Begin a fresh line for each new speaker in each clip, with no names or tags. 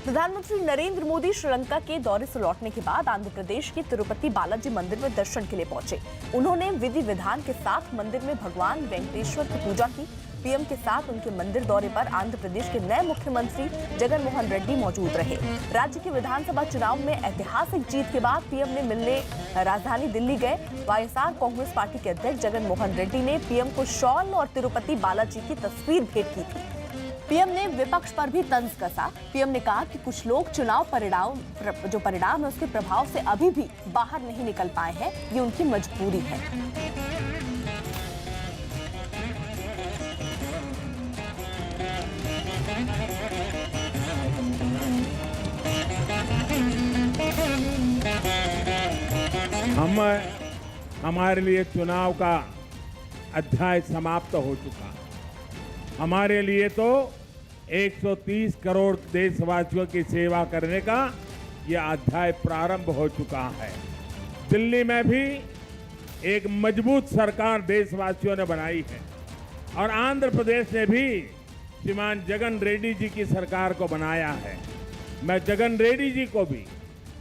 प्रधानमंत्री नरेंद्र मोदी श्रीलंका के दौरे से लौटने के बाद आंध्र प्रदेश के तिरुपति बालाजी मंदिर में दर्शन के लिए पहुंचे। उन्होंने विधि विधान के साथ मंदिर में भगवान वेंकटेश्वर की पूजा की। पीएम के साथ उनके मंदिर दौरे पर आंध्र प्रदेश के नए मुख्यमंत्री जगन मोहन रेड्डी मौजूद रहे। राज्य के विधानसभा चुनाव में ऐतिहासिक जीत के बाद पीएम ने मिलने राजधानी दिल्ली गए। वाईएसआर कांग्रेस पार्टी के अध्यक्ष जगन मोहन रेड्डी ने पीएम को शॉल और तिरुपति बालाजी की तस्वीर भेंट की थी। पीएम ने विपक्ष पर भी तंज कसा। पीएम ने कहा कि कुछ लोग चुनाव परिणाम है उसके प्रभाव से अभी भी बाहर नहीं निकल पाए हैं, ये उनकी मजबूरी है।
हमारे लिए चुनाव का अध्याय समाप्त हो चुका है। हमारे लिए तो 130 करोड़ देशवासियों की सेवा करने का यह अध्याय प्रारंभ हो चुका है। दिल्ली में भी एक मजबूत सरकार देशवासियों ने बनाई है और आंध्र प्रदेश ने भी श्रीमान जगन रेड्डी जी की सरकार को बनाया है। मैं जगन रेड्डी जी को भी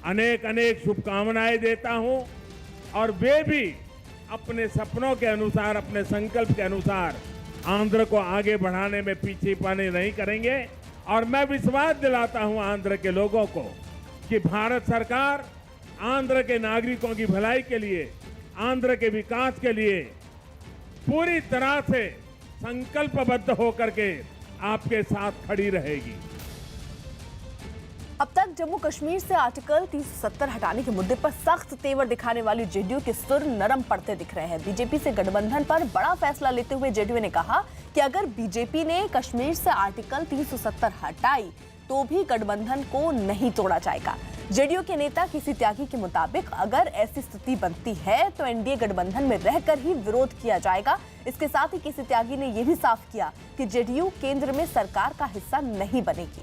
अनेक अनेक शुभकामनाएं देता हूं और वे भी अपने सपनों के अनुसार, अपने संकल्प के अनुसार आंध्र को आगे बढ़ाने में पीछे पानी नहीं करेंगे। और मैं विश्वास दिलाता हूं आंध्र के लोगों को कि भारत सरकार आंध्र के नागरिकों की भलाई के लिए, आंध्र के विकास के लिए पूरी तरह से संकल्पबद्ध होकर के आपके साथ खड़ी रहेगी।
अब तक जम्मू कश्मीर से आर्टिकल 370 हटाने के मुद्दे पर सख्त तेवर दिखाने वाली जेडीयू के सुर नरम पड़ते दिख रहे हैं। बीजेपी से गठबंधन पर बड़ा फैसला लेते हुए जेडीयू ने कहा कि अगर बीजेपी ने कश्मीर से आर्टिकल 370 हटाई तो भी गठबंधन को नहीं तोड़ा जाएगा। जेडीयू के नेता किसी त्यागी के मुताबिक अगर ऐसी स्थिति बनती है तो एनडीए गठबंधन में रहकर ही विरोध किया जाएगा। इसके साथ ही किसी त्यागी ने यह भी साफ किया कि जेडीयू केंद्र में सरकार का हिस्सा नहीं बनेगी।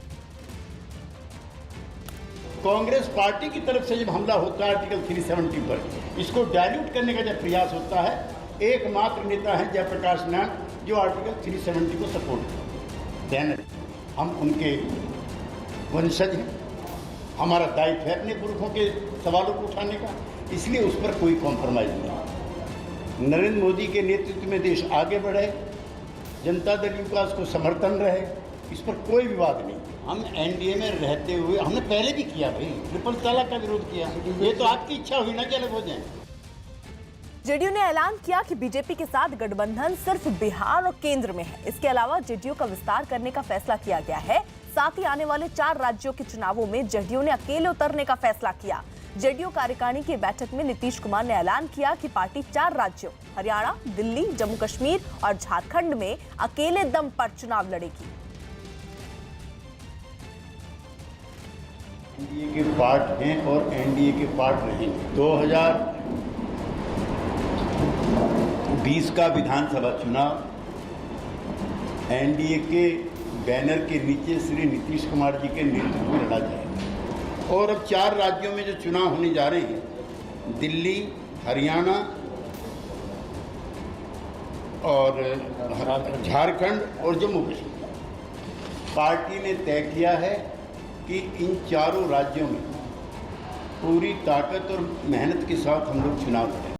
कांग्रेस पार्टी की तरफ से जब हमला होता है आर्टिकल 370 पर, इसको डायल्यूट करने का जब प्रयास होता है, एकमात्र नेता है जयप्रकाश नारायण जो आर्टिकल 370 को सपोर्ट करते हैं। हम उनके वंशज हैं, हमारा दायित्व है अपने पुरखों के सवालों को उठाने का, इसलिए उस पर कोई कॉम्प्रोमाइज नहीं। नरेंद्र मोदी के नेतृत्व में देश आगे बढ़े, जनता दल विकास को समर्थन रहे, इस पर कोई विवाद नहीं। हम एनडीए में रहते हुए हमने पहले भी किया भाई, ट्रिपल तलाक का विरोध किया। ये तो आपकी इच्छा हुई ना कि अलग हो जाए।
जेडीयू ने ऐलान किया कि बीजेपी के साथ गठबंधन सिर्फ बिहार और केंद्र में है। इसके अलावा जेडीयू का विस्तार करने का फैसला किया गया है। साथ ही आने वाले 4 राज्यों के चुनावों में जेडीयू ने अकेले उतरने का फैसला किया। जेडीयू कार्यकारिणी की बैठक में नीतीश कुमार ने ऐलान किया कि पार्टी 4 राज्यों हरियाणा, दिल्ली, जम्मू कश्मीर और झारखंड में अकेले दम पर चुनाव लड़ेगी।
एनडीए के पार्ट हैं और एनडीए के पार्ट रहेंगे। 2020 का विधानसभा चुनाव एनडीए के बैनर के नीचे श्री नीतीश कुमार जी के नेतृत्व में लड़ा जाएगा। और अब 4 राज्यों में जो चुनाव होने जा रहे हैं, दिल्ली, हरियाणा और झारखंड और जम्मू कश्मीर, पार्टी ने तय किया है कि इन 4 राज्यों में पूरी ताकत और मेहनत के साथ हम लोग चुनाव लड़ेंगे।